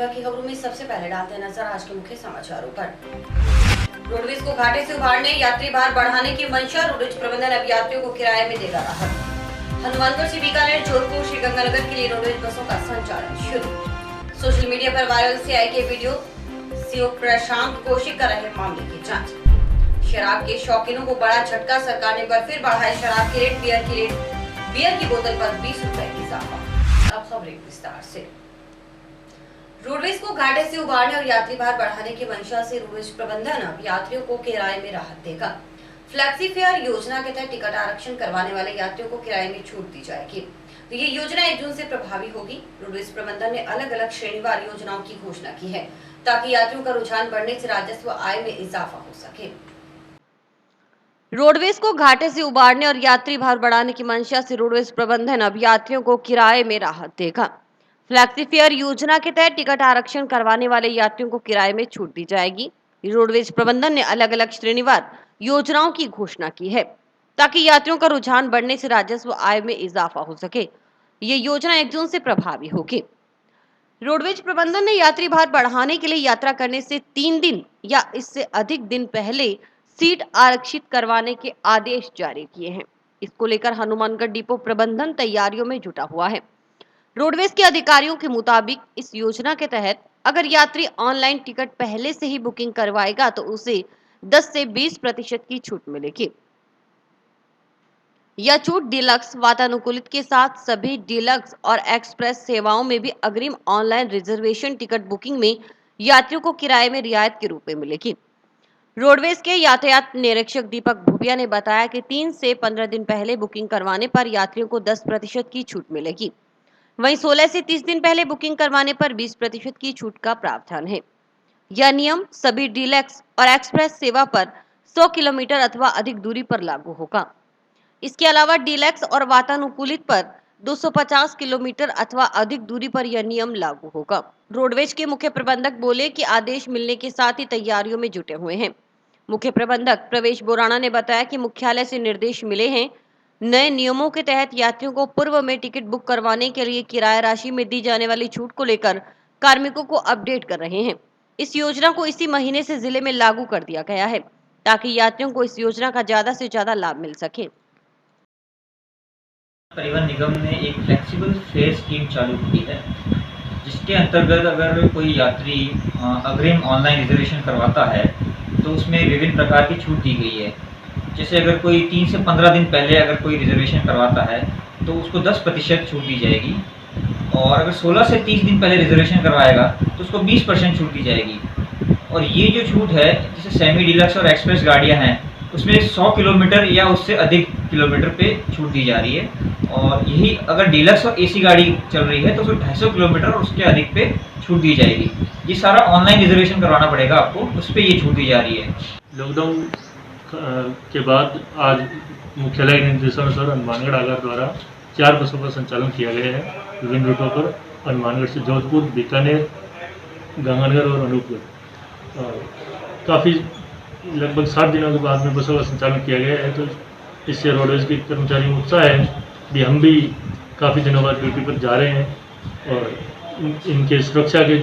सुबह की खबरों में सबसे पहले डालते हैं नजर आज के मुख्य समाचारों पर। रोडवेज को घाटे से उभारने, यात्री भार बढ़ाने की मंशा। रोडवेज प्रबंधन अब यात्रियों को किराए में देगा राहत। हनुमानगढ़ से बीकानेर, जोधपुर, श्रीगंगानगर के लिए रोडवेज बसों का संचालन शुरू। सोशल मीडिया पर वायरल सीआई के वीडियो, सीओ प्रशांत कौशिक कर रहे मामले की जांच। शराब के शौकीनों को बड़ा झटका, सरकार ने एक बार फिर बढ़ाए शराब के रेट। बियर की बोतल पर 20 रुपए की इजाफा। अब खबरें विस्तार से। रोडवेज को घाटे से उबारने और यात्री भार बढ़ाने की मंशा से रोडवेज प्रबंधन अब यात्रियों को किराए में राहत देगा। फ्लैक्सी फेयर योजना के तहत टिकट आरक्षण करवाने वाले यात्रियों को किराए में छूट दी जाएगी। तो ये योजना 1 जून से प्रभावी होगी। रोडवेज प्रबंधन ने अलग अलग श्रेणीवार योजनाओं की घोषणा की है ताकि यात्रियों का रुझान बढ़ने से राजस्व आय में इजाफा हो सके। रोडवेज को घाटे से उबारने और यात्री भार बढ़ाने की मंशा से रोडवेज प्रबंधन अब यात्रियों को किराए में राहत देगा। फ्लैक्सी फेयर योजना के तहत टिकट आरक्षण करवाने वाले यात्रियों को किराए में छूट दी जाएगी। रोडवेज प्रबंधन ने अलग अलग श्रेणीवार योजनाओं की घोषणा की है ताकि यात्रियों का रुझान बढ़ने से राजस्व आय में इजाफा हो सके। ये योजना 1 जून से प्रभावी होगी। रोडवेज प्रबंधन ने यात्री भार बढ़ाने के लिए यात्रा करने से 3 दिन या इससे अधिक दिन पहले सीट आरक्षित करवाने के आदेश जारी किए हैं। इसको लेकर हनुमानगढ़ डिपो प्रबंधन तैयारियों में जुटा हुआ है। रोडवेज के अधिकारियों के मुताबिक इस योजना के तहत अगर यात्री ऑनलाइन टिकट पहले से ही बुकिंग करवाएगा तो उसे 10 से 20% की छूट मिलेगी। यह छूट डीलक्स, वातानुकूलित के साथ सभी डीलक्स और एक्सप्रेस सेवाओं में भी अग्रिम ऑनलाइन रिजर्वेशन टिकट बुकिंग में यात्रियों को किराए में रियायत के रूप में मिलेगी। रोडवेज के यातायात निरीक्षक दीपक भूपिया ने बताया कि 3 से 15 दिन पहले बुकिंग करवाने पर यात्रियों को 10% की छूट मिलेगी। वहीं 16 से 30 दिन पहले बुकिंग करवाने पर 20% की छूट का प्रावधान है। यह नियम सभी डीलक्स और एक्सप्रेस सेवा पर 100 किलोमीटर अथवा अधिक दूरी पर लागू होगा। इसके अलावा डीलक्स और वातानुकूलित पर 250 किलोमीटर अथवा अधिक दूरी पर यह नियम लागू होगा। रोडवेज के मुख्य प्रबंधक बोले कि आदेश मिलने के साथ ही तैयारियों में जुटे हुए हैं। मुख्य प्रबंधक प्रवेश बोराणा ने बताया कि मुख्यालय से निर्देश मिले हैं। नए नियमों के तहत यात्रियों को पूर्व में टिकट बुक करवाने के लिए किराया राशि में दी जाने वाली छूट को लेकर कार्मिकों को अपडेट कर रहे हैं। इस योजना को इसी महीने से जिले में लागू कर दिया गया है ताकि यात्रियों को इस योजना का ज्यादा से ज्यादा लाभ मिल सके। परिवहन निगम ने एक फ्लेक्सिबल फेयर स्कीम चालू की है, जिसके अंतर्गत अगर कोई यात्री अग्रिम ऑनलाइन रिजर्वेशन करवाता है तो उसमें विभिन्न प्रकार की छूट दी गई है। जैसे अगर कोई 3 से 15 दिन पहले अगर कोई रिजर्वेशन करवाता है तो उसको 10% छूट दी जाएगी, और अगर 16 से 30 दिन पहले रिजर्वेशन करवाएगा तो उसको 20% छूट दी जाएगी। और ये जो छूट है, जैसे सेमी डीलक्स और एक्सप्रेस गाड़ियाँ हैं, उसमें 100 किलोमीटर या उससे अधिक किलोमीटर पे छूट दी जा रही है। और यही अगर डीलक्स और एसी गाड़ी चल रही है तो उसको 250 किलोमीटर और उसके अधिक पे छूट दी जाएगी। ये सारा ऑनलाइन रिजर्वेशन करवाना पड़ेगा आपको, उस पर ये छूट दी जा रही है। लॉकडाउन के बाद आज मुख्यालय के निर्देशानुसार हनुमानगढ़ आगार द्वारा 4 बसों का संचालन किया गया है विभिन्न रूटों पर। हनुमानगढ़ से जोधपुर, बीकानेर, गंगानगर और अनूपगढ़। काफ़ी लगभग 7 दिनों के बाद में बसों का संचालन किया गया है, तो इससे रोडवेज के कर्मचारियों में उत्साह है कि हम भी काफ़ी दिनों बाद ड्यूटी पर जा रहे हैं। और इनके सुरक्षा के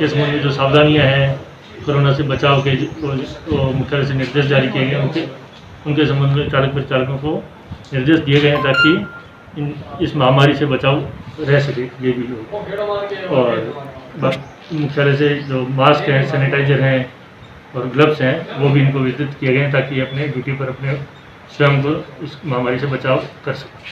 संबंध में जो सावधानियां हैं, कोरोना से बचाव के जो मुख्यालय से निर्देश जारी किए गए उनके संबंध में चालक परिचालकों को निर्देश दिए गए हैं ताकि इस महामारी से बचाव रह सके ये भी लोग। और मुख्यालय से जो मास्क हैं, सैनिटाइजर हैं और ग्लव्स हैं, वो भी इनको वितरित किए गए हैं ताकि अपने ड्यूटी पर अपने स्वयं को इस महामारी से बचाव कर सके।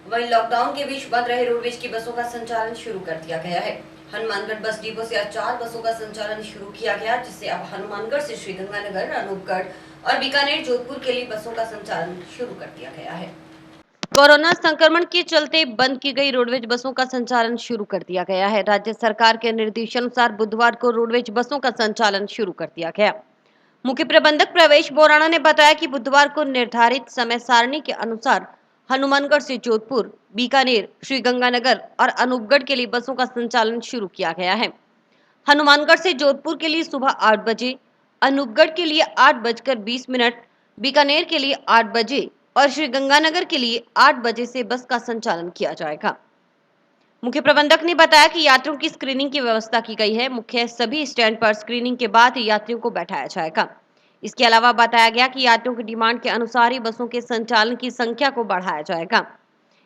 वहीं लॉकडाउन के बीच बंद रहे रोडवेज की बसों का संचालन शुरू कर दिया गया है। हनुमानगढ़ बस डिपो से आज 4 बसों का संचालन शुरू किया गया, जिससे अब हनुमानगढ़ से श्रीगंगानगर, अनूपगढ़ और बीकानेर, जोधपुर के लिए बसों का संचालन शुरू कर दिया गया है। कोरोना संक्रमण के चलते बंद की गई रोडवेज बसों का संचालन शुरू कर दिया गया है। राज्य सरकार के निर्देशानुसार बुधवार को रोडवेज बसों का संचालन शुरू कर दिया गया। मुख्य प्रबंधक प्रवेश बोराणा ने बताया कि बुधवार को निर्धारित समय सारणी के अनुसार हनुमानगढ़ से जोधपुर, बीकानेर, श्रीगंगानगर और अनूपगढ़ के लिए बसों का संचालन शुरू किया गया है। हनुमानगढ़ से जोधपुर के लिए सुबह 8 बजे, अनूपगढ़ के लिए 8:20, बीकानेर के लिए 8 बजे और श्रीगंगानगर के लिए 8 बजे से बस का संचालन किया जाएगा। मुख्य प्रबंधक ने बताया कि यात्रियों की स्क्रीनिंग की व्यवस्था की गई है। मुख्य सभी स्टैंड पर स्क्रीनिंग के बाद यात्रियों को बैठाया जाएगा। इसके अलावा बताया गया कि यात्रियों की डिमांड के अनुसार ही बसों के संचालन की संख्या को बढ़ाया जाएगा।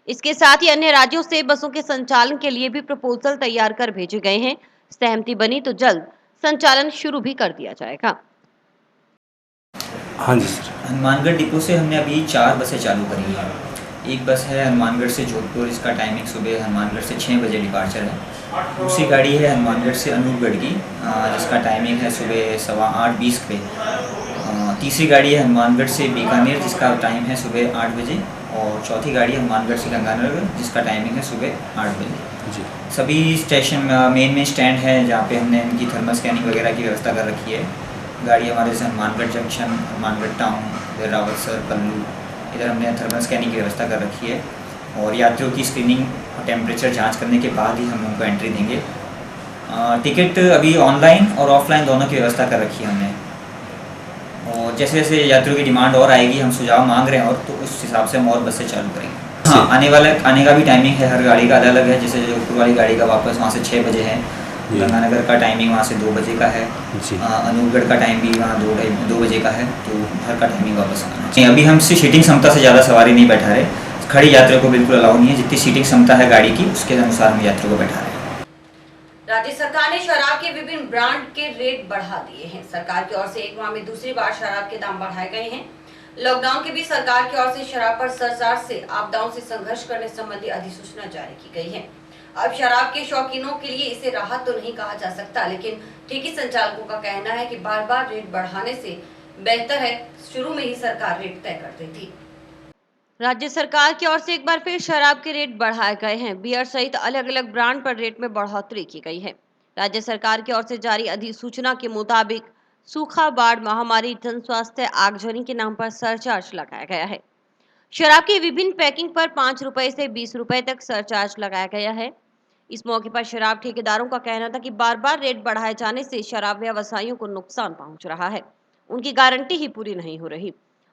इसके साथ ही अन्य राज्यों से बसों के संचालन के लिए भी प्रपोजल तैयार कर भेजे गए हैं। सहमति बनी तो जल्द संचालन शुरू भी कर दिया जाएगा। हाँ जी सर। हनुमानगढ़ डिपो से हमने अभी 4 बसें चालू करी हैं। एक बस है हनुमानगढ़ से जोधपुर, इसका टाइमिंग सुबह हनुमानगढ़ से 6 बजे डिपार्चर है। दूसरी गाड़ी है हनुमानगढ़ से अनूपगढ़ की, जिसका टाइमिंग है सुबह 8:20 पे। तीसरी गाड़ी है हनुमानगढ़ से बीकानेर, जिसका टाइम है सुबह 8 बजे। और चौथी गाड़ी है हनुमानगढ़ से गंगानगर, जिसका टाइमिंग है सुबह 8 बजे। जी। सभी स्टेशन मेन स्टैंड है जहाँ पे हमने इनकी थर्मल स्कैनिंग वगैरह की व्यवस्था कर रखी है। गाड़ी हमारे जैसे हनुमानगढ़ जंक्शन, हनुमानगढ़ टाउन, फिर रावतसर, पल्लू, इधर हमने थर्मल स्कैनिंग की व्यवस्था कर रखी है। और यात्रियों की स्क्रीनिंग और टेम्परेचर जांच करने के बाद ही हम उनको एंट्री देंगे। टिकट अभी ऑनलाइन और ऑफलाइन दोनों की व्यवस्था कर रखी है हमने। और जैसे जैसे यात्रियों की डिमांड और आएगी, हम सुझाव मांग रहे हैं और तो उस हिसाब से हम और बसें चालू करेंगे। हाँ, आने का भी टाइमिंग है, हर गाड़ी का अलग अलग है। जैसे जोधपुर वाली गाड़ी का वापस वहाँ से 6 बजे है, गंगानगर का टाइमिंग वहाँ से 2 बजे का है, अनूपगढ़ का टाइम भी वहाँ 2 बजे का है। तो हर का टाइमिंग वापस आना चाहिए। अभी हम सीटिंग क्षमता से ज़्यादा सवारी नहीं बैठा रहे, खड़ी यात्रियों को बिल्कुल अलाउ नहीं है। जितनी सीटिंग क्षमता है गाड़ी की, उसके अनुसार हम यात्रियों को बैठा रहे हैं। राज्य सरकार ने शराब के विभिन्न ब्रांड के रेट बढ़ा दिए हैं। सरकार की ओर से एक माह में दूसरी बार शराब के दाम बढ़ाए गए हैं। लॉकडाउन के बीच सरकार की ओर से शराब पर सरचार्ज से आपदाओं से संघर्ष करने संबंधी अधिसूचना जारी की गई है। अब शराब के शौकीनों के लिए इसे राहत तो नहीं कहा जा सकता, लेकिन ठेकी संचालकों का कहना है कि बार-बार रेट बढ़ाने से बेहतर है शुरू में ही सरकार रेट तय कर देती। राज्य सरकार की ओर से एक बार फिर शराब के रेट बढ़ाए गए हैं। बियर सहित अलग-अलग ब्रांड पर रेट में बढ़ोतरी की गई है। राज्य सरकार की ओर से जारी अधिसूचना के मुताबिक सूखा, बाढ़, महामारी, जन स्वास्थ्य, आगजनी के नाम पर सरचार्ज लगाया गया है। शराब की विभिन्न पैकिंग पर 5 रुपए से 20 रुपए तक सरचार्ज लगाया गया है। इस मौके पर शराब ठेकेदारों का कहना था कि बार-बार रेट बढ़ाए जाने से शराब व्यवसायियों को नुकसान पहुंच रहा है। उनकी गारंटी ही पूरी नहीं हो रही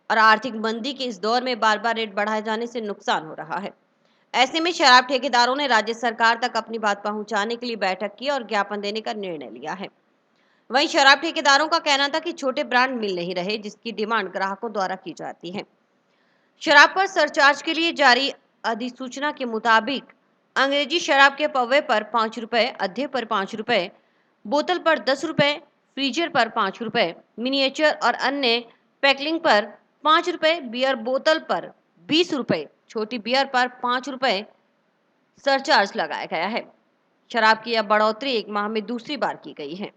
और आर्थिक मंदी के इस दौर में बार-बार रेट बढ़ाए जाने से नुकसान हो रहा है। ऐसे में शराब ठेकेदारों ने राज्य सरकार तक अपनी बात पहुंचाने के लिए बैठक की और ज्ञापन देने का निर्णय लिया है। वहीं शराब ठेकेदारों का कहना था कि छोटे ब्रांड मिल नहीं रहे, जिसकी डिमांड ग्राहकों द्वारा की जाती है। शराब पर सरचार्ज के लिए जारी अधिसूचना के मुताबिक अंग्रेजी शराब के पौवे पर 5 रुपए, अद्धे पर 5 रुपए, बोतल पर 10 रुपए, फ्रीजर पर 5 रुपए, मिनिएचर और अन्य पैकलिंग पर 5 रुपए, बियर बोतल पर 20 रुपए, छोटी बियर पर 5 रुपए सरचार्ज लगाया गया है। शराब की यह बढ़ोतरी एक माह में दूसरी बार की गई है।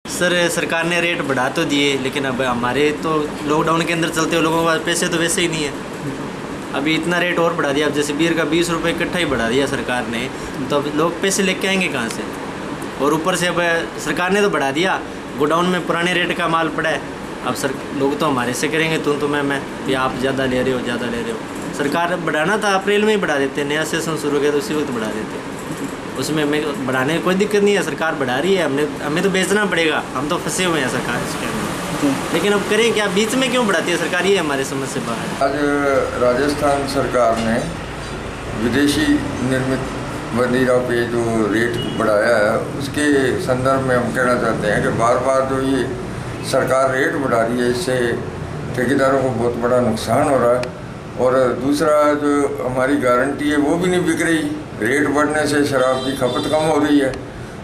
सर, सरकार ने रेट बढ़ा तो दिए, लेकिन अब हमारे तो लॉकडाउन के अंदर चलते हुए लोगों के पास पैसे तो वैसे ही नहीं है। अभी इतना रेट और बढ़ा दिया। अब जैसे बियर का 20 रुपये इकट्ठा ही बढ़ा दिया सरकार ने, तो अब लोग पैसे लेके आएंगे कहाँ से? और ऊपर से अब सरकार ने तो बढ़ा दिया, गोडाउन में पुराने रेट का माल पड़ा है। अब लोग तो हमारे से करेंगे तुम मैं कि आप ज़्यादा ले रहे हो। सरकार बढ़ाना था अप्रैल में ही बढ़ा देते, नया सेशन शुरू हो गया तो उसी वक्त बढ़ा देते। उसमें हमें बढ़ाने में कोई दिक्कत नहीं है, सरकार बढ़ा रही है, हमें तो बेचना पड़ेगा, हम तो फंसे हुए हैं सरकार इसके अंदर। लेकिन अब करें क्या, बीच में क्यों बढ़ाती है सरकार, ये हमारे समझ से बाहर। आज राजस्थान सरकार ने विदेशी निर्मित मदिरा पे जो रेट बढ़ाया है, उसके संदर्भ में हम कहना चाहते हैं कि बार बार जो ये सरकार रेट बढ़ा रही है, इससे ठेकेदारों को बहुत बड़ा नुकसान हो रहा है। और दूसरा, जो हमारी गारंटी है वो भी नहीं बिक रही। रेट बढ़ने से शराब की खपत कम हो रही है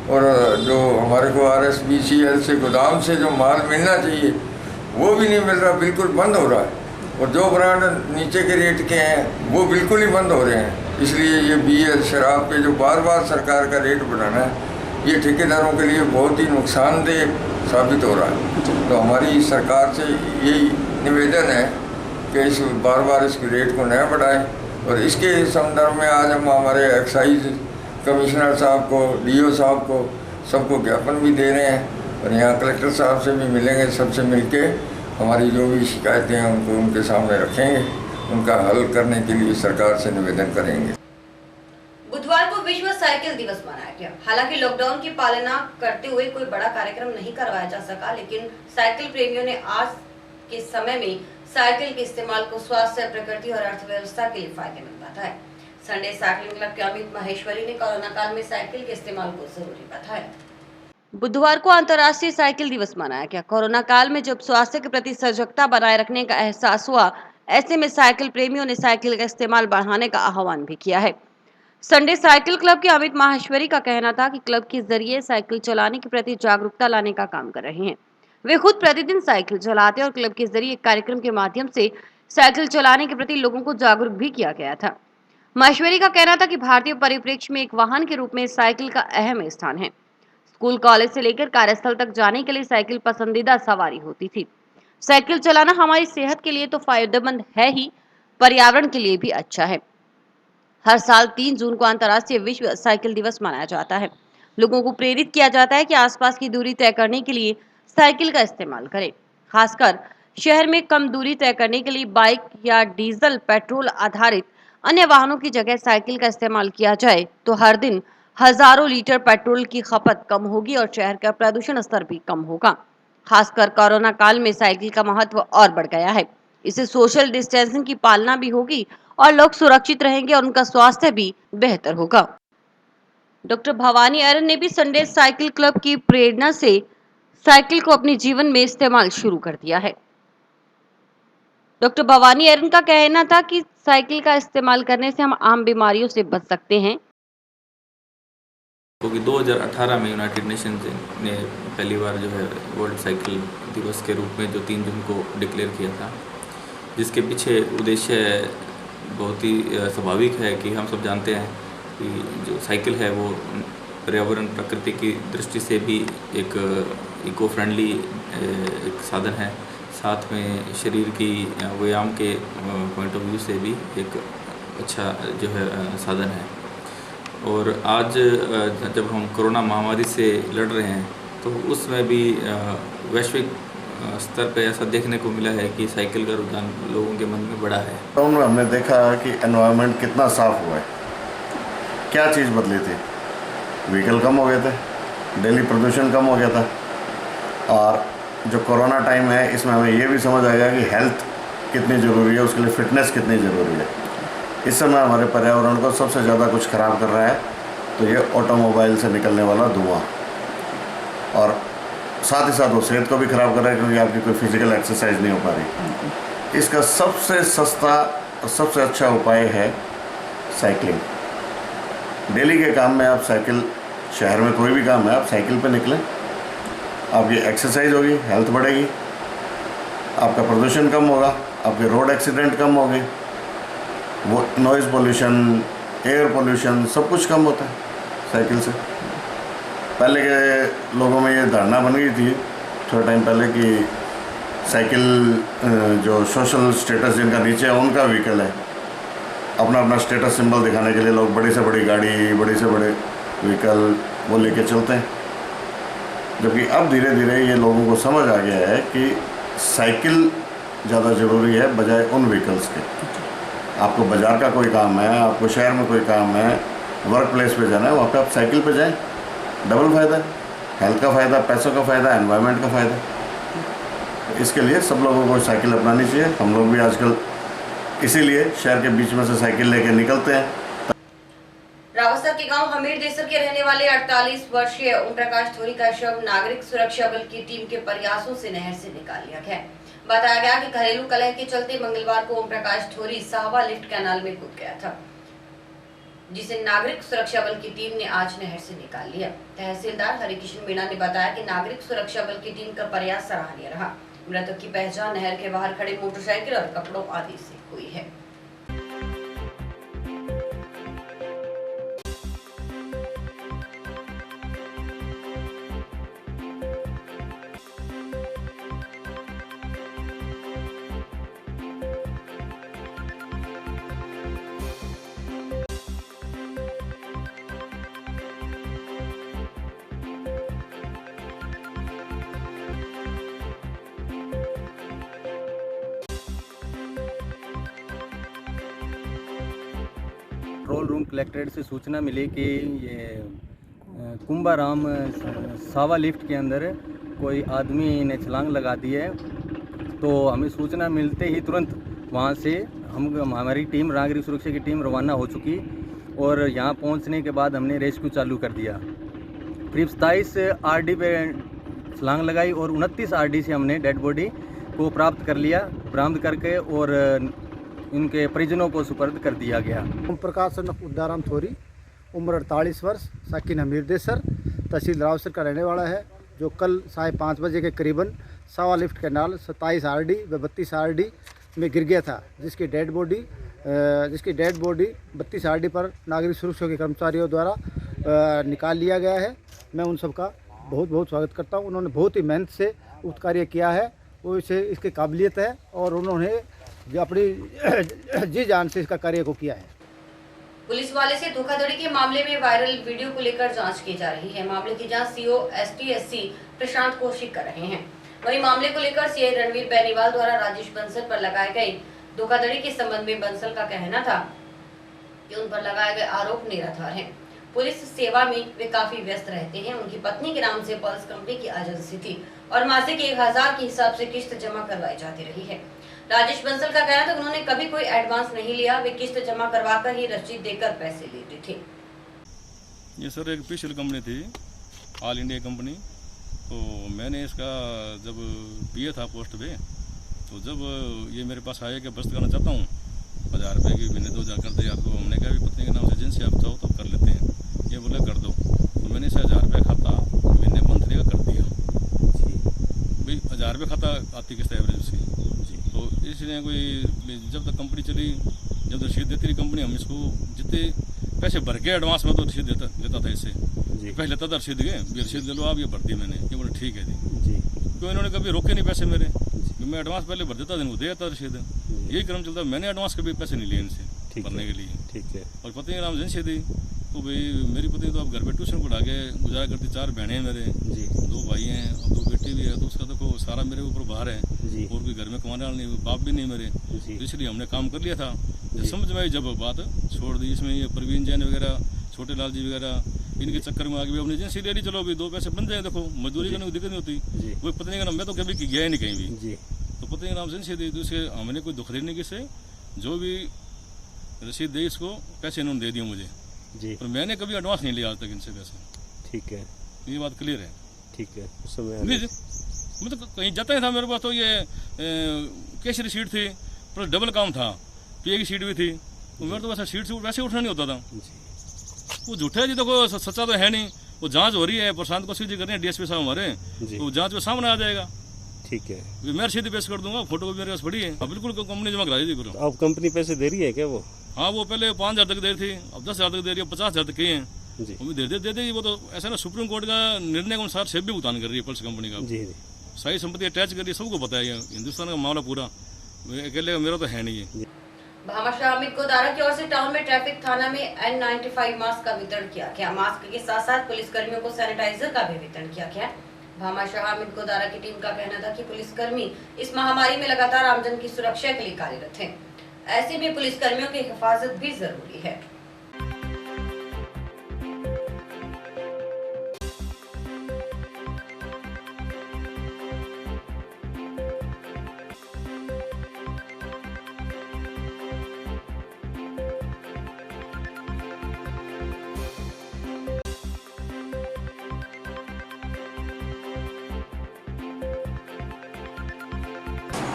और जो हमारे को RSBCL से गोदाम से जो माल मिलना चाहिए वो भी नहीं मिल रहा, बिल्कुल बंद हो रहा है। और जो ब्रांड नीचे के रेट के हैं वो बिल्कुल ही बंद हो रहे हैं। इसलिए ये बियर शराब पे जो बार बार सरकार का रेट बढ़ाना है, ये ठेकेदारों के लिए बहुत ही नुकसानदेह साबित हो रहा है। तो हमारी सरकार से यही निवेदन है कि इस बार इस रेट को न बढ़ाएं। और इसके संदर्भ में आज हम हमारे एक्साइज कमिश्नर साहब को, DO साहब को, सबको ज्ञापन भी दे रहे हैं और यहाँ कलेक्टर साहब से भी मिलेंगे। सबसे मिलके हमारी जो भी शिकायतें हैं उनको उनके सामने रखेंगे, उनका हल करने के लिए सरकार से निवेदन करेंगे। बुधवार को विश्व साइकिल दिवस मनाया गया। हालांकि लॉकडाउन की पालना करते हुए कोई बड़ा कार्यक्रम नहीं करवाया जा सका, लेकिन साइकिल प्रेमियों ने आज के समय में साइकिल के इस्तेमाल को स्वास्थ्य, प्रकृति और अर्थव्यवस्था के लिए फायदेमंद बताया। संडे साइकिलिंग क्लब के अमित माहेश्वरी ने कोरोना काल में साइकिल के इस्तेमाल को जरूरी बताया। बुधवार को अंतर्राष्ट्रीय साइकिल दिवस मनाया गया। कोरोना काल में जब स्वास्थ्य के प्रति सजगता बनाए रखने का एहसास हुआ, ऐसे में साइकिल प्रेमियों ने साइकिल का इस्तेमाल बढ़ाने का आह्वान भी किया है। संडे साइकिल क्लब के अमित माहेश्वरी का कहना था कि क्लब के जरिए साइकिल चलाने के प्रति जागरूकता लाने का काम कर रहे हैं। वे खुद प्रतिदिन साइकिल चलाते हैं और क्लब के जरिए एक कार्यक्रम के माध्यम से साइकिल चलाने के प्रति लोगों को जागरूक भी किया गया था। माहेश्वरी का कहना था कि भारतीय परिप्रेक्ष्य में एक वाहन के रूप में साइकिल का अहम स्थान है। स्कूल, कॉलेज से लेकर कार्यस्थल तक जाने के लिए साइकिल पसंदीदा सवारी होती थी। साइकिल चलाना हमारी सेहत के लिए तो फायदेमंद है ही, पर्यावरण के लिए भी अच्छा है। हर साल 3 जून को अंतर्राष्ट्रीय विश्व साइकिल दिवस मनाया जाता है। लोगों को प्रेरित किया जाता है कि आसपास की दूरी तय करने के लिए साइकिल का इस्तेमाल करें। खासकर शहर में कम दूरी तय करने के लिए बाइक या डीजल पेट्रोल आधारित अन्य वाहनों की जगह साइकिल का इस्तेमाल किया जाए तो हर दिन हजारों लीटर पेट्रोल की खपत कम होगी और शहर का प्रदूषण स्तर भी कम होगा। खासकर कोरोना काल में साइकिल का महत्व और बढ़ गया है। इससे सोशल डिस्टेंसिंग की पालना भी होगी और लोग सुरक्षित रहेंगे और उनका स्वास्थ्य भी बेहतर होगा। डॉक्टर भवानी अरन ने भी संडे साइकिल क्लब की प्रेरणा से साइकिल को अपने जीवन में इस्तेमाल शुरू कर दिया है। डॉक्टर भवानी अरन का कहना था कि साइकिल का इस्तेमाल करने से हम आम बीमारियों से बच सकते हैं। क्योंकि 2018 में यूनाइटेड नेशंस ने पहली बार जो है वर्ल्ड साइकिल दिवस के रूप में जो 3 जून को डिक्लेयर किया था, जिसके पीछे उद्देश्य बहुत ही स्वाभाविक है कि हम सब जानते हैं कि जो साइकिल है वो पर्यावरण प्रकृति की दृष्टि से भी एक इको फ्रेंडली एक साधन है, साथ में शरीर की व्यायाम के पॉइंट ऑफ व्यू से भी एक अच्छा जो है साधन है। और आज जब हम कोरोना महामारी से लड़ रहे हैं तो उसमें भी वैश्विक स्तर पे ऐसा देखने को मिला है कि साइकिल का रुझान लोगों के मन में बढ़ा है। लॉकडाउन में हमने देखा कि एनवायरनमेंट कितना साफ हुआ है। क्या चीज़ बदली थी? व्हीकल कम हो गए थे, दिल्ली प्रदूषण कम हो गया था, और जो कोरोना टाइम है इसमें हमें ये भी समझ आ गया कि हेल्थ कितनी ज़रूरी है, उसके लिए फ़िटनेस कितनी ज़रूरी है। इस समय हमारे पर्यावरण को सबसे ज़्यादा कुछ ख़राब कर रहा है तो ये ऑटोमोबाइल से निकलने वाला धुआं, और साथ ही साथ वो सेहत को भी ख़राब कर रहा है क्योंकि आपकी कोई फिजिकल एक्सरसाइज नहीं हो पा रही। इसका सबसे सस्ता और सबसे अच्छा उपाय है साइकिलिंग। डेली के काम में आप साइकिल, शहर में कोई भी काम है आप साइकिल पे निकलें, आपकी एक्सरसाइज होगी, हेल्थ बढ़ेगी, आपका प्रदूषण कम होगा, आपके रोड एक्सीडेंट कम होंगे, वो नॉइज़ पोल्यूशन, एयर पोल्यूशन सब कुछ कम होता है साइकिल से। पहले के लोगों में ये धारणा बन गई थी थोड़ा टाइम पहले कि साइकिल जो सोशल स्टेटस जिनका नीचे है उनका व्हीकल है, अपना अपना स्टेटस सिंबल दिखाने के लिए लोग बड़ी से बड़ी गाड़ी, बड़े से बड़े व्हीकल वो लेके चलते हैं। जबकि अब धीरे धीरे ये लोगों को समझ आ गया है कि साइकिल ज़्यादा ज़रूरी है बजाय उन व्हीकल्स के। आपको बाज़ार का कोई काम है, आपको शहर में कोई काम है, वर्क प्लेस पे जाना है, वहाँ पे आप साइकिल पे जाएं, डबल फ़ायदा, हेल्थ का फ़ायदा, पैसों का फ़ायदा, एनवायरनमेंट का फ़ायदा। इसके लिए सब लोगों को साइकिल अपनानी चाहिए। हम लोग भी आजकल इसीलिए शहर के बीच में से साइकिल लेके निकलते हैं। रावस्ता के गांव हमीर देसर के रहने वाले 48 वर्षीय ओम प्रकाश थोरी का शव नागरिक सुरक्षा बल की टीम के प्रयासों से नहर से निकाल लिया गया। बताया गया कि घरेलू कलह के चलते मंगलवार को ओम प्रकाश थोरी साहवा लिफ्ट कैनाल में कूद गया था, जिसे नागरिक सुरक्षा बल की टीम ने आज नहर से निकाल लिया। तहसीलदार हरिकिशन मीणा ने बताया कि नागरिक सुरक्षा बल की टीम का प्रयास सराहनीय रहा। मृतक की पहचान नहर के बाहर खड़े मोटरसाइकिल और कपड़ों आदि से हुई है। कंट्रोल रूम कलेक्ट्रेट से सूचना मिली कि ये कुंभाराम सावा लिफ्ट के अंदर कोई आदमी ने छलांग लगा दी है। तो हमें सूचना मिलते ही तुरंत वहाँ से हमारी टीम नागरिक सुरक्षा की टीम रवाना हो चुकी और यहाँ पहुँचने के बाद हमने रेस्क्यू चालू कर दिया। करीब 27 आरडी पे छलांग लगाई और 29 आरडी से हमने डेड बॉडी को प्राप्त कर लिया, बरामद करके और इनके परिजनों को सुपर्द कर दिया गया। ओम प्रकाश उद्दाराम थोरी, उम्र 48 वर्ष, साकिन हमीरदेसर, तहसील रावसर का रहने वाला है, जो कल 5:30 बजे के करीबन सावा लिफ्ट कैनाल 27 आरडी व 32 आरडी में गिर गया था, जिसकी डेड बॉडी 32 आरडी पर नागरिक सुरक्षा के कर्मचारियों द्वारा निकाल लिया गया है। मैं उन सबका बहुत बहुत स्वागत करता हूं। उन्होंने बहुत ही मेहनत से उक्त कार्य किया है, वो इसे इसकी काबिलियत है और उन्होंने अपनी जी जान से इसका कार्य को किया है। पुलिस वाले से धोखाधड़ी के मामले में वायरल वीडियो को लेकर जांच की जा रही है। मामले की जांच सीओ STSC प्रशांत कौशिक कर रहे हैं। वहीं मामले को लेकर सीआई रणवीर बेनीवाल द्वारा राजेश बंसल पर लगाए गए धोखाधड़ी के संबंध में बंसल का कहना था कि उन पर लगाए गए आरोप निराधार हैं। पुलिस सेवा में वे काफी व्यस्त रहते हैं। उनकी पत्नी के नाम से पल्स कंपनी की एजेंसी थी और मासिक 1000 के हिसाब से किस्त जमा करवाई जाती रही है। राजेश बंसल का कहना था कि उन्होंने कभी कोई एडवांस नहीं लिया, वे किस्त जमा करवाकर ही रसीद देकर पैसे लेते थे। ये सर एक स्पेशल कंपनी थी, ऑल इंडिया कंपनी। तो मैंने इसका जब पिया था पोस्ट पे, तो जब ये मेरे पास आया कि बस्त करना चाहता हूँ 1000 रुपये की, मैंने 2000 कर दिया। तो हमने कहा पत्नी के नाम से एजेंसी आप चाहो तो कर लेते हैं। ये बोले कर दो, तो मैंने इसे 1000 रुपये खाता मैंने मंथली का कर दिया। भाई 1000 रुपये खाता आती किस्त एवरेज उसकी। तो इसलिए कोई जब तक कंपनी चली, जब तक रसीद देती रही कंपनी, हम इसको जितने पैसे भर के एडवांस में तो रसीद लेता था इससे। पहले लेता था रसीद के, रसीद ले लो आप, ये भर दी मैंने। ये बोले ठीक है जी। तो इन्होंने कभी रोके नहीं पैसे मेरे, मैं एडवांस पहले भर देता था, इनको दे देता रसीद। यही क्रम चलता। मैंने एडवांस कभी पैसे नहीं लिए इनसे भरने के लिए। ठीक है। और पत्नी के नाम एजेंसी दी। तो भाई मेरी पत्नी तो अब घर पे ट्यूशन पढ़ा के गुजारा करती। 4 बहनें हैं मेरे, 2 भाई हैं और 2 बेटी भी है। तो उसका देखो सारा मेरे ऊपर भार है और कोई घर में कमाने वाला नहीं, बाप भी नहीं मेरे। तो इसलिए हमने काम कर लिया था। समझ में आई जब बात छोड़ दी। इसमें ये प्रवीण जैन वगैरह, छोटे लाल जी वगैरह, इनके चक्कर में आगे भी अपनी एजेंसी ले ली। चलो अभी 2 पैसे बन जाए, देखो मजदूरी करने की दिक्कत नहीं होती। वो पत्नी का नाम, मैं तो कभी गया ही नहीं कहीं भी। तो पत्नी का नाम एजेंसी दी। तो इसके हमने कोई दुख नहीं किसे, जो भी रसीद दी इसको पैसे इन्होंने दे दिए मुझे जी। पर मैंने कभी एडवांस नहीं लिया आज तक इनसे पैसे। ठीक है, ये बात क्लियर है। ठीक है। उस समय मैं तो कहीं जाता ही था, मेरे पास तो ये कैश शीट थी प्लस डबल काम था, पे की शीट भी थी। तो मेरे तो वैसे शीट से वैसे उठना नहीं होता था। वो झूठा है जी, देखो सच्चा तो है नहीं। वो जांच हो रही है, प्रशांत को सीधी कर रहे हैं DSP साहब हमारे, तो जांच में सामने आ जाएगा। ठीक है, मैं सीधी पेश कर दूंगा। फोटो भी मेरे पास पड़ी है। अब बिल्कुल कंपनी जमा करा दी। अब कंपनी पैसे दे रही है क्या वो? हाँ, वो पहले 5000 तक दे रही थी, अब 10,000 तक दे रही है, 50,000 तक किए हैं। दे देगी। वो तो ऐसा ना, सुप्रीम कोर्ट का निर्णय के अनुसार सेब भी भुगतान कर रही है पल्स कंपनी का। सही संपत्ति अटैच कर रही है, सबको पता है। हिंदुस्तान का मामला पूरा अकेले मेरा तो है नहीं है। भामाशाह अमित गोदारा की ओर से टाउन में ट्रैफिक थाना में N95 मास्क का वितरण किया गया। मास्क के साथ साथ पुलिस कर्मियों को सैनिटाइजर का भी वितरण किया गया। भामाशाह अमित गोदारा की टीम का कहना था कि पुलिसकर्मी इस महामारी में लगातार आमजन की सुरक्षा के लिए कार्यरत हैं। ऐसे में पुलिसकर्मियों की हिफाजत भी जरूरी है।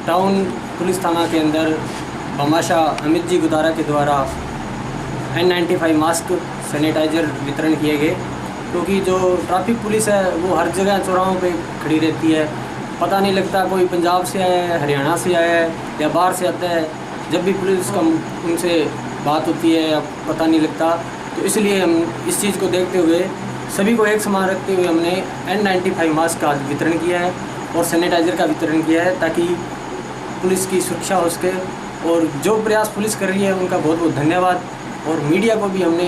टाउन पुलिस थाना के अंदर भामाशाह अमित जी गोदारा के द्वारा N95 मास्क सैनिटाइज़र वितरण किए गए। क्योंकि जो ट्रैफिक पुलिस है वो हर जगह चौराहों पे खड़ी रहती है, पता नहीं लगता कोई पंजाब से आया है, हरियाणा से आया है या बाहर से आता है। जब भी पुलिस का उनसे बात होती है या पता नहीं लगता, तो इसलिए हम इस चीज़ को देखते हुए सभी को एक समान रखते हुए हमने N95 मास्क का वितरण किया है और सैनिटाइज़र का वितरण किया है, ताकि पुलिस की सुरक्षा हो सके। और जो प्रयास पुलिस कर रही है उनका बहुत बहुत धन्यवाद। और मीडिया को भी हमने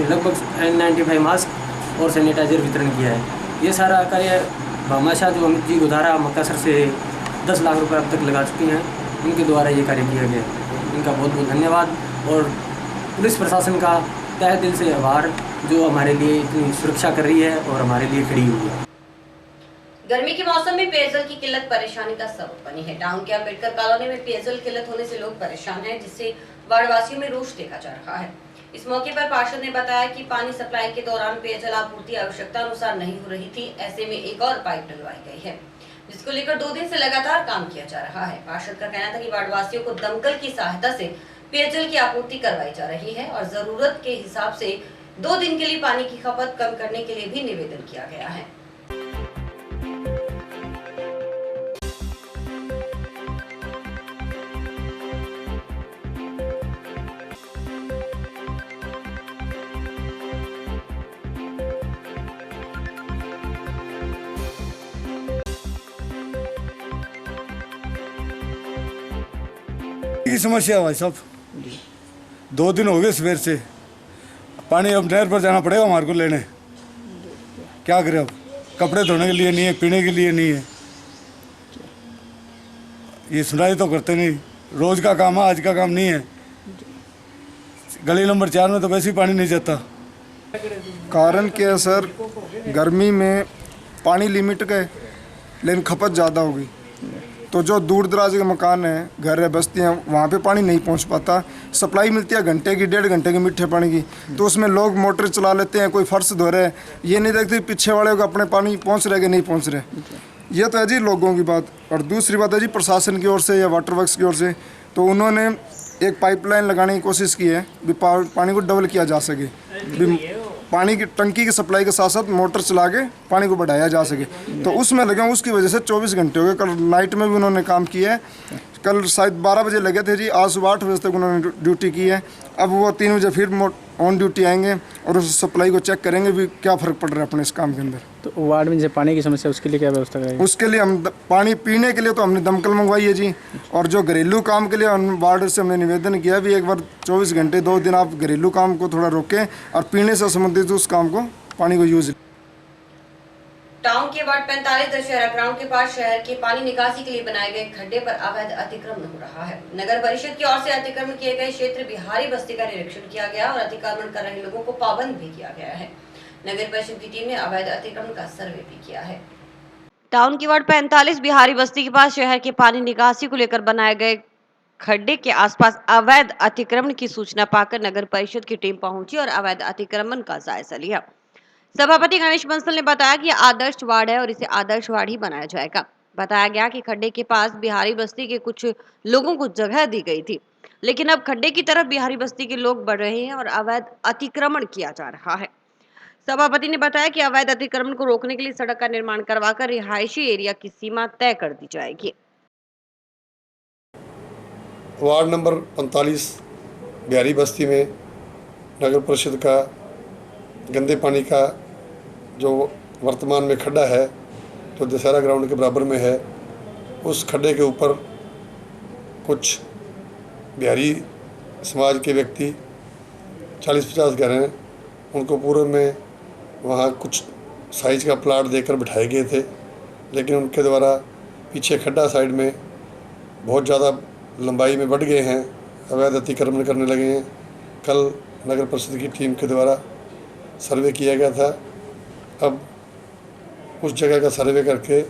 लगभग N95 मास्क और सैनिटाइज़र वितरण किया है। ये सारा कार्य भामाशाह जो अमित जी गोदारा मक्कासर से 10 लाख रुपए अब तक लगा चुकी हैं, उनके द्वारा ये कार्य किया गया। उनका बहुत बहुत धन्यवाद और पुलिस प्रशासन का तहे दिल से आभार, जो हमारे लिए इतनी सुरक्षा कर रही है और हमारे लिए खड़ी हुई है। गर्मी के मौसम में पेयजल की किल्लत परेशानी का सबब बनी है। टाउन के अम्बेडकर कॉलोनी में पेयजल किल्लत होने से लोग परेशान हैं, जिससे वार्डवासियों में रोष देखा जा रहा है। इस मौके पर पार्षद ने बताया कि पानी सप्लाई के दौरान पेयजल आपूर्ति आवश्यकता अनुसार नहीं हो रही थी। ऐसे में एक और पाइप डलवाई गई है, जिसको लेकर 2 दिन से लगातार काम किया जा रहा है। पार्षद का कहना था कि वार्डवासियों को दमकल की सहायता से पेयजल की आपूर्ति करवाई जा रही है और जरूरत के हिसाब से 2 दिन के लिए पानी की खपत कम करने के लिए भी निवेदन किया गया है। की समस्या भाई साहब, 2 दिन हो गए सवेर से पानी। अब नहर पर जाना पड़ेगा हमारे को लेने, क्या करें। अब कपड़े धोने के लिए नहीं है, पीने के लिए नहीं है। ये सुनाई तो करते नहीं, रोज का काम है, आज का काम नहीं है। गली नंबर 4 में तो वैसे ही पानी नहीं जाता। कारण क्या है सर, गर्मी में पानी लिमिट का है लेकिन खपत ज़्यादा होगी, तो जो दूर दराज के मकान है, घर है, बस्तियाँ, वहाँ पे पानी नहीं पहुँच पाता। सप्लाई मिलती है घंटे की, 1.5 घंटे की मीठे पानी की, तो उसमें लोग मोटर चला लेते हैं, कोई फर्श धो रहे हैं, ये नहीं देखते पीछे वाले को अपने पानी पहुँच रहे कि नहीं पहुँच रहे। ये तो है जी लोगों की बात। और दूसरी बात है जी प्रशासन की ओर से या वाटर वर्क्स की ओर से, तो उन्होंने एक पाइपलाइन लगाने की कोशिश की है भी पानी को डबल किया जा सके, भी पानी की टंकी की सप्लाई के साथ साथ मोटर चला के पानी को बढ़ाया जा सके। तो उसमें लगे, उसकी वजह से 24 घंटे हो गए। कल नाइट में भी उन्होंने काम किया है। कल शायद 12 बजे लगे थे जी, आज सुबह 8 बजे तक उन्होंने ड्यूटी की है। अब वो 3 बजे फिर ऑन ड्यूटी आएंगे और उस सप्लाई को चेक करेंगे भी क्या फ़र्क पड़ रहा है अपने इस काम के अंदर। तो वार्ड में जैसे पानी की समस्या, उसके लिए क्या व्यवस्था करेंगे? उसके लिए हम पानी पीने के लिए तो हमने दमकल मंगवाई है जी, और जो घरेलू काम के लिए हम वार्ड से हमने निवेदन किया भी एक बार 24 घंटे 2 दिन आप घरेलू काम को थोड़ा रोकें और पीने से संबंधित उस काम को, पानी को यूज। टाउन के वार्ड 45 दशहरा ग्राउंड के पास शहर के पानी निकासी के लिए बनाए गए खड्डे पर अवैध अतिक्रमण हो रहा है। नगर परिषद की ओर से अतिक्रमण किए गए क्षेत्र बिहारी बस्ती का निरीक्षण किया गया और अतिक्रमण कर रहे लोगों को पाबंद भी किया गया है। नगर परिषद की टीम ने अवैध अतिक्रमण का सर्वे भी किया है। टाउन की वार्ड 45 बिहारी बस्ती के पास शहर के पानी निकासी को लेकर बनाए गए खड्डे के आसपास अवैध अतिक्रमण की सूचना पाकर नगर परिषद की टीम पहुंची और अवैध अतिक्रमण का जायजा लिया। सभापति गणेश बंसल ने बताया कि आदर्श वार्ड है और इसे आदर्श वार्ड ही बनाया जाएगा। बताया गया कि खड्डे के पास बिहारी बस्ती के कुछ लोगों को जगह दी गई थी, लेकिन अब खड्डे की तरफ बिहारी बस्ती के लोग बढ़ रहे हैं और अवैध अतिक्रमण किया जा रहा है। सभापति ने बताया कि अवैध अतिक्रमण को रोकने के लिए सड़क का निर्माण करवाकर रिहायशी एरिया की सीमा तय कर दी जाएगी। वार्ड नंबर 45 बिहारी बस्ती में नगर परिषद का गंदे पानी का जो वर्तमान में खड्डा है, जो दशहरा ग्राउंड के बराबर में है, उस खड्डे के ऊपर कुछ बिहारी समाज के व्यक्ति 40-50 घर हैं, उनको पूर्व में वहाँ कुछ साइज का प्लाट देकर बिठाए गए थे, लेकिन उनके द्वारा पीछे खड्डा साइड में बहुत ज़्यादा लंबाई में बढ़ गए हैं, अवैध अतिक्रमण करने लगे हैं। कल नगर परिषद की टीम के द्वारा सर्वे किया गया था। अब उस जगह का सर्वे करके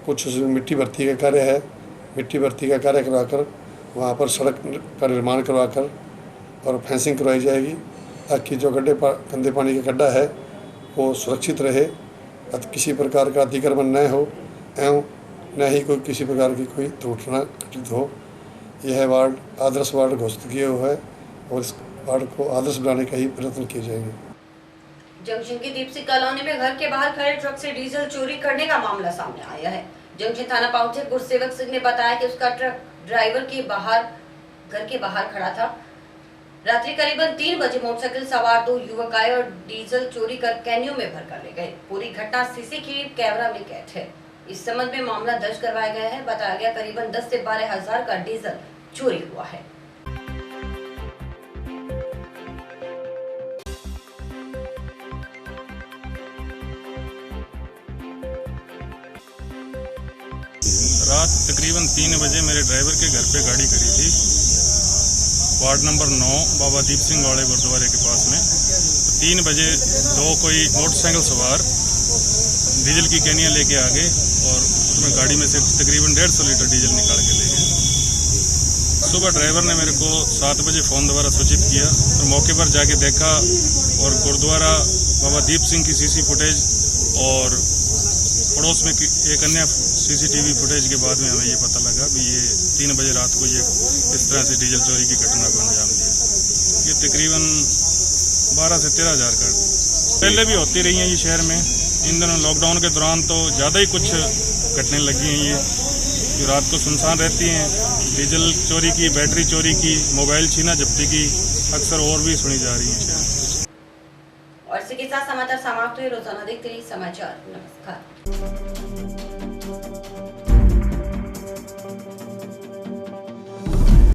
कुछ उसमें मिट्टी भर्ती का कार्य है, मिट्टी भर्ती का कार्य करवाकर वहाँ पर सड़क का निर्माण करवाकर और फेंसिंग करवाई जाएगी, ताकि जो गंदे पानी का गड्ढा है वो सुरक्षित रहे, किसी प्रकार का अतिक्रमण न हो एवं न ही कोई किसी प्रकार की कोई दुर्घटना घटित हो। यह वार्ड आदर्श वार्ड घोषित किया हुआ है और इस वार्ड को आदर्श बनाने का ही प्रयत्न किए जाएंगे। जंक्शन की दीपसी कॉलोनी में घर के बाहर खड़े ट्रक से डीजल चोरी करने का मामला सामने आया है। जंक्शन थाना पहुंचे गुरसेवक सिंह ने बताया कि उसका ट्रक ड्राइवर के घर के बाहर खड़ा था। रात्रि करीबन 3 बजे मोटरसाइकिल सवार 2 युवक आए और डीजल चोरी कर कैनियों में भरकर ले गए। पूरी घटना सीसीटीवी कैमरा में कैद है। इस संबंध में मामला दर्ज करवाया गया है। बताया गया करीबन 10 से 12 हजार का डीजल चोरी हुआ है। रात तकरीबन 3 बजे मेरे ड्राइवर के घर पे गाड़ी खड़ी थी, वार्ड नंबर 9 बाबा दीप सिंह वाले गुरुद्वारे के पास में। तो 3 बजे 2 कोई मोटरसाइकिल सवार डीजल की कैनियाँ लेके आ गए और उसमें गाड़ी में से तकरीबन 150 लीटर डीजल निकाल के ले गए। सुबह ड्राइवर ने मेरे को 7 बजे फ़ोन दोबारा सूचित किया तो मौके पर जाके देखा और गुरुद्वारा बाबा दीप सिंह की सीसी फुटेज और पड़ोस में एक अन्य सीसीटीवी फुटेज के बाद में हमें ये पता लगा कि ये 3 बजे रात को ये इस तरह से डीजल चोरी की घटना को अंजाम दिया। ये तकरीबन 12 से 13 हज़ार का पहले भी होती रही हैं ये शहर में। इन दिनों लॉकडाउन के दौरान तो ज़्यादा ही कुछ घटने लगी हैं ये, जो रात को सुनसान रहती हैं। डीजल चोरी की, बैटरी चोरी की, मोबाइल छीना जब्ती की अक्सर और भी सुनी जा रही हैं शहर में। और इसी के साथ समाचार समाप्त हुए। रोजाना देखते रहिए समाचार। नमस्कार।